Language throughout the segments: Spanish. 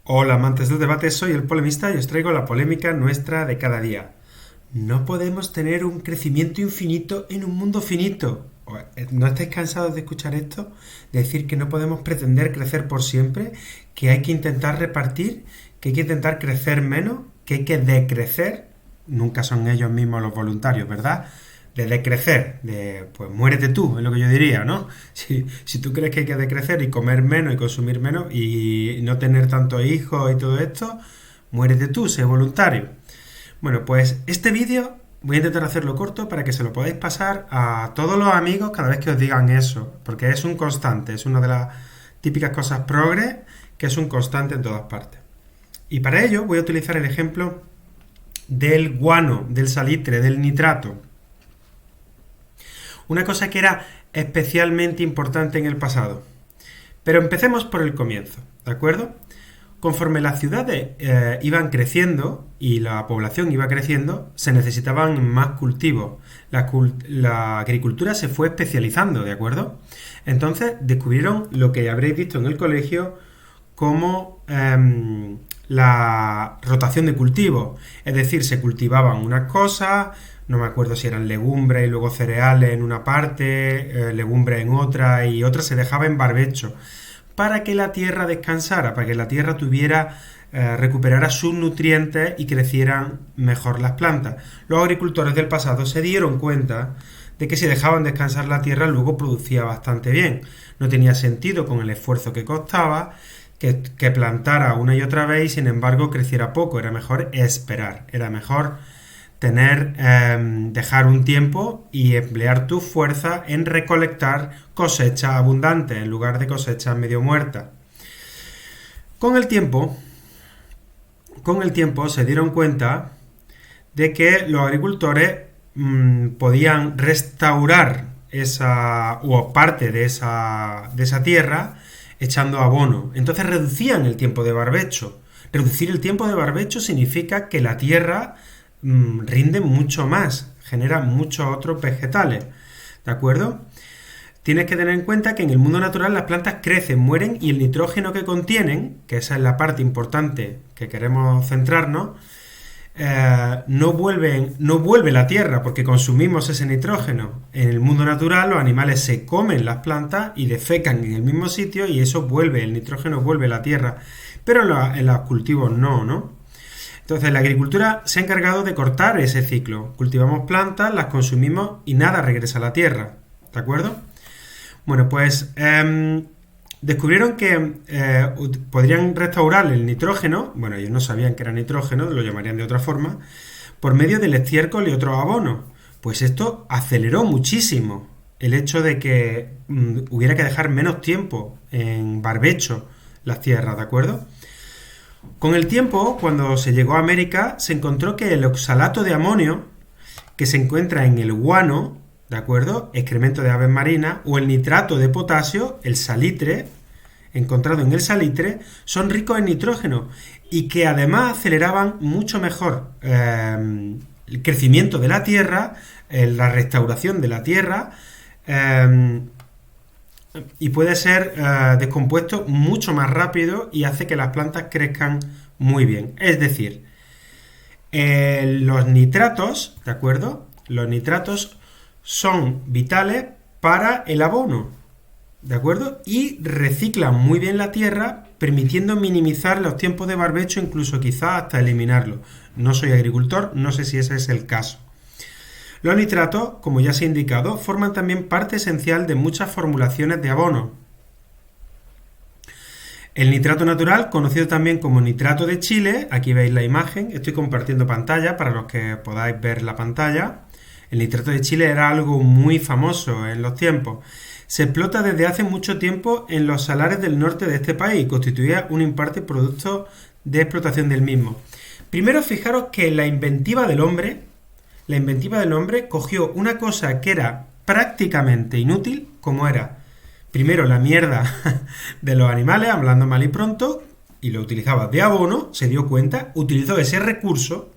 Hola amantes del debate, soy el polemista y os traigo la polémica nuestra de cada día. No podemos tener un crecimiento infinito en un mundo finito. ¿No estáis cansados de escuchar esto? De decir que no podemos pretender crecer por siempre, que hay que intentar repartir, que hay que intentar crecer menos, que hay que decrecer. Nunca son ellos mismos los voluntarios, ¿verdad? De decrecer, pues muérete tú, es lo que yo diría, ¿no? Si tú crees que hay que decrecer y comer menos y consumir menos y no tener tantos hijos y todo esto, muérete tú, sé voluntario. Bueno, pues este vídeo voy a intentar hacerlo corto para que se lo podáis pasar a todos los amigos cada vez que os digan eso, porque es un constante, es una de las típicas cosas progres que es un constante en todas partes. Y para ello voy a utilizar el ejemplo del guano, del salitre, del nitrato. Una cosa que era especialmente importante en el pasado. Pero empecemos por el comienzo, ¿de acuerdo? Conforme las ciudades iban creciendo y la población iba creciendo, se necesitaban más cultivos. La agricultura se fue especializando, ¿de acuerdo? Entonces descubrieron lo que habréis visto en el colegio como la rotación de cultivos. Es decir, se cultivaban unas cosas, no me acuerdo si eran legumbres y luego cereales en una parte, legumbres en otra y otra se dejaba en barbecho para que la tierra descansara, para que la tierra recuperara sus nutrientes y crecieran mejor las plantas. Los agricultores del pasado se dieron cuenta de que si dejaban descansar la tierra luego producía bastante bien. No tenía sentido con el esfuerzo que costaba que plantara una y otra vez y sin embargo creciera poco. Era mejor esperar, era mejor dejar un tiempo y emplear tu fuerza en recolectar cosechas abundantes en lugar de cosechas medio muertas. Con el tiempo se dieron cuenta de que los agricultores podían restaurar esa o parte de esa tierra echando abono. Entonces reducían el tiempo de barbecho. Reducir el tiempo de barbecho significa que la tierra rinde mucho más, genera muchos otros vegetales, ¿de acuerdo? Tienes que tener en cuenta que en el mundo natural las plantas crecen, mueren y el nitrógeno que contienen, que esa es la parte importante que queremos centrarnos, no vuelve la tierra porque consumimos ese nitrógeno. En el mundo natural los animales se comen las plantas y defecan en el mismo sitio y eso vuelve, el nitrógeno vuelve a la tierra, pero en los cultivos no. Entonces la agricultura se ha encargado de cortar ese ciclo. Cultivamos plantas, las consumimos y nada regresa a la tierra. ¿De acuerdo? Bueno, pues descubrieron que podrían restaurar el nitrógeno, bueno, ellos no sabían que era nitrógeno, lo llamarían de otra forma, por medio del estiércol y otros abonos. Pues esto aceleró muchísimo el hecho de que hubiera que dejar menos tiempo en barbecho las tierras, ¿de acuerdo? Con el tiempo, cuando se llegó a América, se encontró que el oxalato de amonio, que se encuentra en el guano, ¿de acuerdo?, excremento de aves marinas, o el nitrato de potasio, el salitre, encontrado en el salitre, son ricos en nitrógeno y que además aceleraban mucho mejor el crecimiento de la tierra, la restauración de la tierra, y puede ser descompuesto mucho más rápido y hace que las plantas crezcan muy bien. Es decir, los nitratos, ¿de acuerdo? Los nitratos son vitales para el abono, ¿de acuerdo? Y reciclan muy bien la tierra, permitiendo minimizar los tiempos de barbecho, incluso quizás hasta eliminarlo. No soy agricultor, no sé si ese es el caso. Los nitratos, como ya se ha indicado, forman también parte esencial de muchas formulaciones de abono. El nitrato natural, conocido también como nitrato de Chile, aquí veis la imagen, estoy compartiendo pantalla para los que podáis ver la pantalla. El nitrato de Chile era algo muy famoso en los tiempos. Se explota desde hace mucho tiempo en los salares del norte de este país y constituía un importante producto de explotación del mismo. Primero, fijaros que la inventiva del hombre cogió una cosa que era prácticamente inútil, como era, primero, la mierda de los animales, hablando mal y pronto, y lo utilizaba de abono, se dio cuenta, utilizó ese recurso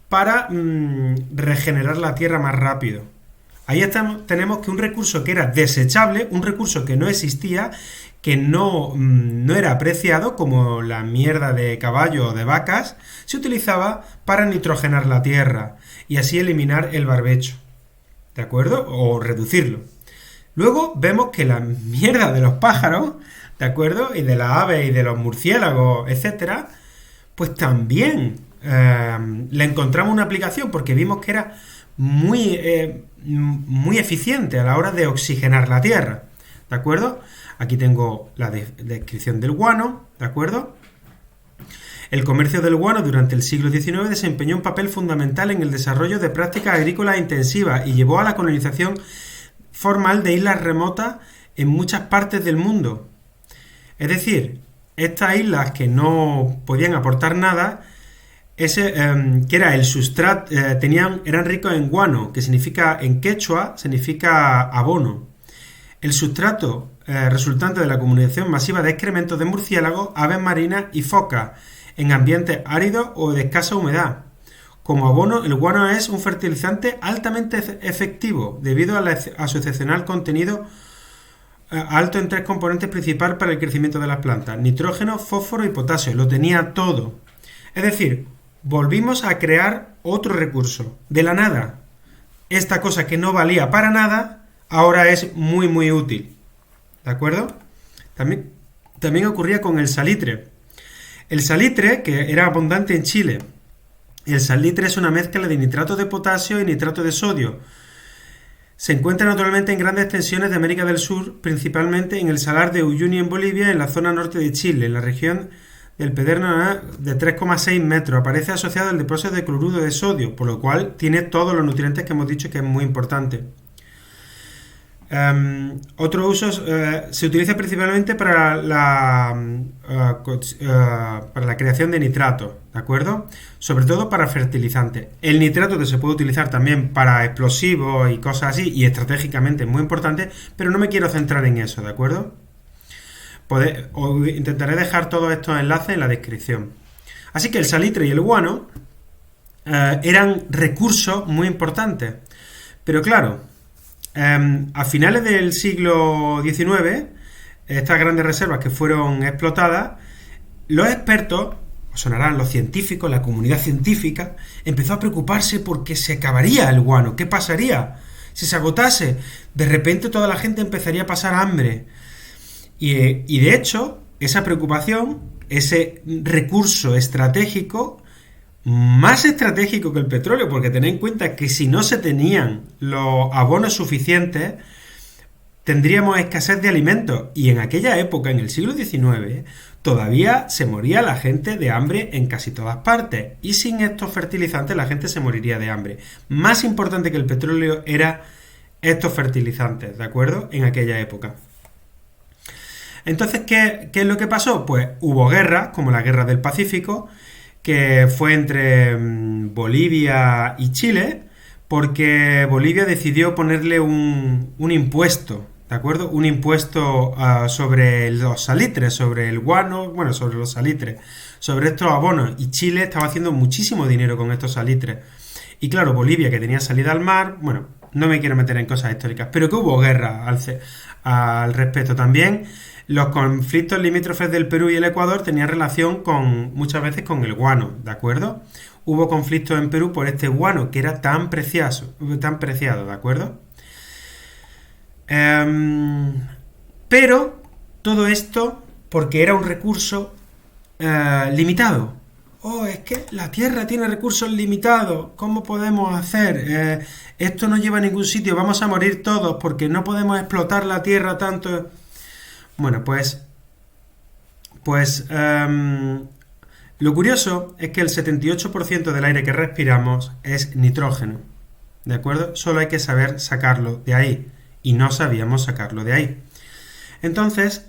para regenerar la tierra más rápido. Ahí tenemos que un recurso que era desechable, un recurso que no existía, que no era apreciado, como la mierda de caballo o de vacas, se utilizaba para nitrogenar la tierra y así eliminar el barbecho, ¿de acuerdo? O reducirlo. Luego vemos que la mierda de los pájaros, ¿de acuerdo? Y de las aves y de los murciélagos, etcétera, pues también le encontramos una aplicación porque vimos que era muy eficiente a la hora de oxigenar la tierra, ¿de acuerdo? Aquí tengo la descripción del guano, ¿de acuerdo? El comercio del guano durante el siglo XIX desempeñó un papel fundamental en el desarrollo de prácticas agrícolas intensivas y llevó a la colonización formal de islas remotas en muchas partes del mundo. Es decir, estas islas que no podían aportar nada, que era el sustrato, eran ricos en guano, que significa, en quechua, significa abono. El sustrato resultante de la acumulación masiva de excrementos de murciélagos, aves marinas y focas en ambientes áridos o de escasa humedad. Como abono, el guano es un fertilizante altamente efectivo debido a su excepcional contenido alto en 3 componentes principales para el crecimiento de las plantas: nitrógeno, fósforo y potasio. Lo tenía todo. Es decir, volvimos a crear otro recurso de la nada. Esta cosa que no valía para nada ahora es muy útil, ¿de acuerdo? También ocurría con el salitre. El salitre, que era abundante en Chile. El salitre es una mezcla de nitrato de potasio y nitrato de sodio. Se encuentra naturalmente en grandes extensiones de América del Sur, principalmente en el Salar de Uyuni en Bolivia, en la zona norte de Chile, en la región del Pedernal de 3,6 metros. Aparece asociado al depósito de cloruro de sodio, por lo cual tiene todos los nutrientes que hemos dicho que es muy importante. Otro uso se utiliza principalmente para la creación de nitratos, ¿de acuerdo? Sobre todo para fertilizantes. El nitrato que se puede utilizar también para explosivos y cosas así, y estratégicamente es muy importante, pero no me quiero centrar en eso, ¿de acuerdo? Intentaré dejar todos estos enlaces en la descripción. Así que el salitre y el guano eran recursos muy importantes, pero claro, a finales del siglo XIX, estas grandes reservas que fueron explotadas, los expertos, os sonarán los científicos, la comunidad científica, empezó a preocuparse porque se acabaría el guano. ¿Qué pasaría? Si se agotase, de repente toda la gente empezaría a pasar hambre. Y de hecho, esa preocupación, ese recurso estratégico, más estratégico que el petróleo, porque tened en cuenta que si no se tenían los abonos suficientes, tendríamos escasez de alimentos. Y en aquella época, en el siglo XIX, todavía se moría la gente de hambre en casi todas partes. Y sin estos fertilizantes la gente se moriría de hambre. Más importante que el petróleo era estos fertilizantes, ¿de acuerdo? En aquella época. Entonces, ¿qué es lo que pasó? Pues hubo guerras, como la Guerra del Pacífico, que fue entre Bolivia y Chile, porque Bolivia decidió ponerle un impuesto, ¿de acuerdo? Un impuesto sobre los salitres, sobre el guano, bueno, sobre los salitres, sobre estos abonos, y Chile estaba haciendo muchísimo dinero con estos salitres. Y claro, Bolivia, que tenía salida al mar, bueno, no me quiero meter en cosas históricas, pero que hubo guerra al respecto también. Los conflictos limítrofes del Perú y el Ecuador tenían relación muchas veces con el guano, ¿de acuerdo? Hubo conflictos en Perú por este guano que era tan preciado, ¿de acuerdo? Pero todo esto porque era un recurso limitado. Oh, es que la Tierra tiene recursos limitados. ¿Cómo podemos hacer? Esto no lleva a ningún sitio. Vamos a morir todos porque no podemos explotar la Tierra tanto. Bueno, pues lo curioso es que el 78% del aire que respiramos es nitrógeno, ¿de acuerdo? Solo hay que saber sacarlo de ahí, y no sabíamos sacarlo de ahí. Entonces,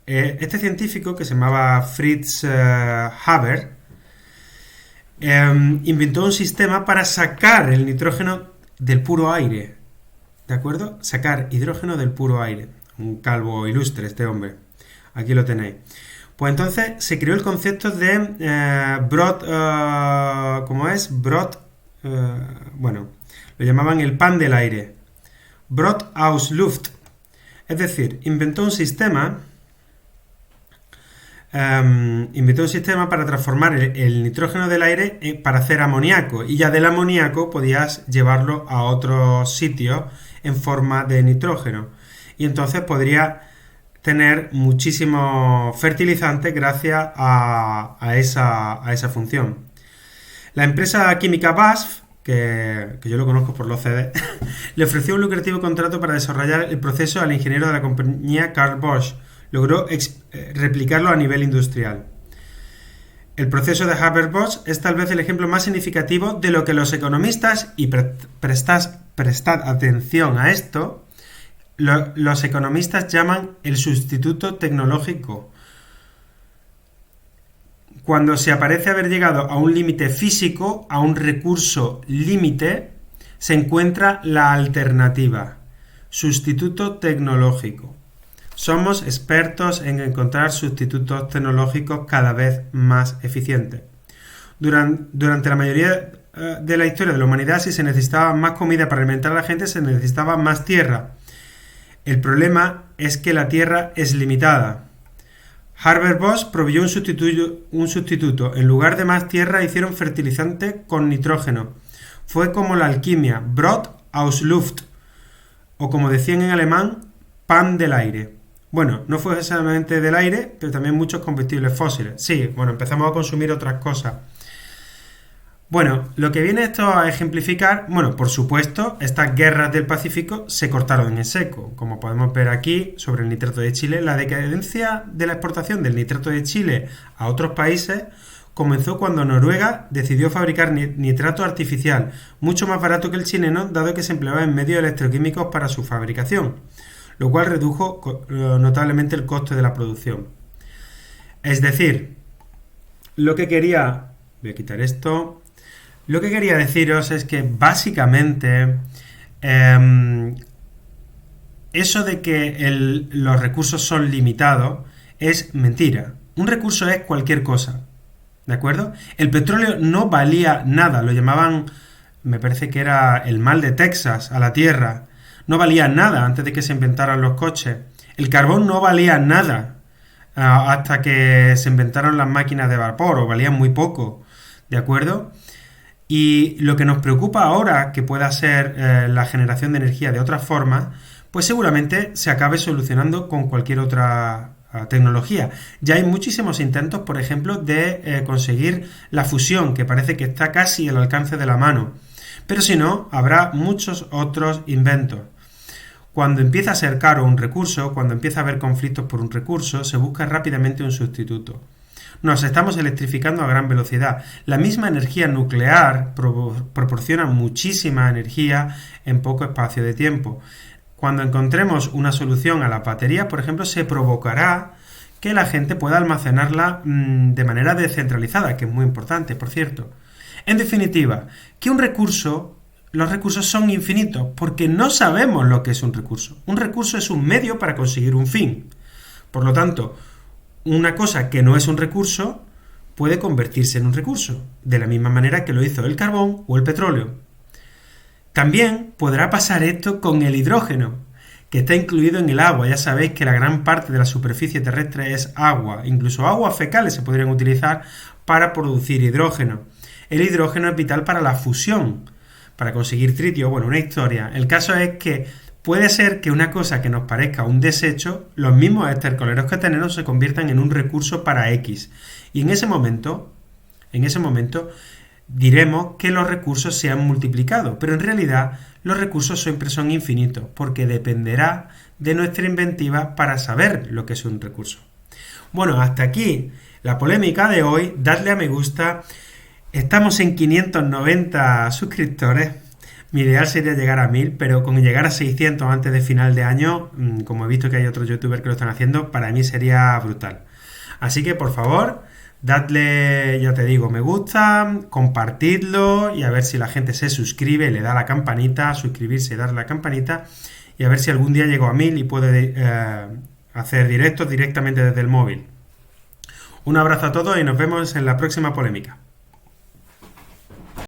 este científico, que se llamaba Fritz Haber, inventó un sistema para sacar el nitrógeno del puro aire, ¿de acuerdo? Sacar hidrógeno del puro aire. Un calvo ilustre este hombre. Aquí lo tenéis. Pues entonces se creó el concepto de Lo llamaban el pan del aire. Brot aus Luft. Es decir, inventó un sistema para transformar el nitrógeno del aire para hacer amoníaco, y ya del amoníaco podías llevarlo a otros sitios en forma de nitrógeno, y entonces podría tener muchísimos fertilizantes gracias a esa función. La empresa química BASF, que yo lo conozco por los CD, le ofreció un lucrativo contrato para desarrollar el proceso al ingeniero de la compañía Carl Bosch. Logró replicarlo a nivel industrial. El proceso de Haber-Bosch es tal vez el ejemplo más significativo de lo que los economistas, y prestad atención a esto, los economistas llaman el sustituto tecnológico. Cuando se aparece haber llegado a un límite físico, a un recurso límite, se encuentra la alternativa. Sustituto tecnológico. Somos expertos en encontrar sustitutos tecnológicos cada vez más eficientes. Durante la mayoría de la historia de la humanidad, si se necesitaba más comida para alimentar a la gente, se necesitaba más tierra. El problema es que la tierra es limitada. Haber-Bosch proveyó un sustituto. En lugar de más tierra, hicieron fertilizante con nitrógeno. Fue como la alquimia, Brot aus Luft, o como decían en alemán, pan del aire. Bueno, no fue exactamente del aire, pero también muchos combustibles fósiles. Sí, bueno, empezamos a consumir otras cosas. Bueno, lo que viene esto a ejemplificar, bueno, por supuesto, estas guerras del Pacífico se cortaron en seco. Como podemos ver aquí sobre el nitrato de Chile, la decadencia de la exportación del nitrato de Chile a otros países comenzó cuando Noruega decidió fabricar nitrato artificial, mucho más barato que el chileno, dado que se empleaba en medios electroquímicos para su fabricación, lo cual redujo notablemente el coste de la producción. Es decir, voy a quitar esto. Lo que quería deciros es que básicamente eso de que los recursos son limitados es mentira. Un recurso es cualquier cosa, ¿de acuerdo? El petróleo no valía nada, lo llamaban, me parece que era el mal de Texas a la Tierra. No valía nada antes de que se inventaran los coches. El carbón no valía nada hasta que se inventaron las máquinas de vapor, o valían muy poco, ¿de acuerdo? Y lo que nos preocupa ahora, que pueda ser la generación de energía de otra forma, pues seguramente se acabe solucionando con cualquier otra tecnología. Ya hay muchísimos intentos, por ejemplo, de conseguir la fusión, que parece que está casi al alcance de la mano. Pero si no, habrá muchos otros inventos. Cuando empieza a ser caro un recurso, cuando empieza a haber conflictos por un recurso, se busca rápidamente un sustituto. Nos estamos electrificando a gran velocidad. La misma energía nuclear proporciona muchísima energía en poco espacio de tiempo. Cuando encontremos una solución a la batería, por ejemplo, se provocará que la gente pueda almacenarla de manera descentralizada, que es muy importante, por cierto. En definitiva, que los recursos son infinitos, porque no sabemos lo que es un recurso. Un recurso es un medio para conseguir un fin. Por lo tanto, una cosa que no es un recurso puede convertirse en un recurso, de la misma manera que lo hizo el carbón o el petróleo. También podrá pasar esto con el hidrógeno, que está incluido en el agua. Ya sabéis que la gran parte de la superficie terrestre es agua. Incluso aguas fecales se podrían utilizar para producir hidrógeno. El hidrógeno es vital para la fusión, para conseguir tritio. Bueno, una historia. El caso es que puede ser que una cosa que nos parezca un desecho, los mismos estercoleros que tenemos se conviertan en un recurso para X. Y en ese momento diremos que los recursos se han multiplicado, pero en realidad los recursos siempre son infinitos, porque dependerá de nuestra inventiva para saber lo que es un recurso. Bueno, hasta aquí la polémica de hoy. Dadle a me gusta. Estamos en 590 suscriptores. Mi ideal sería llegar a 1000, pero con llegar a 600 antes de final de año, como he visto que hay otros youtubers que lo están haciendo, para mí sería brutal. Así que, por favor, dadle, ya te digo, me gusta, compartidlo, y a ver si la gente se suscribe, le da la campanita, suscribirse y darle la campanita, y a ver si algún día llego a 1000 y puedo hacer directos directamente desde el móvil. Un abrazo a todos y nos vemos en la próxima polémica.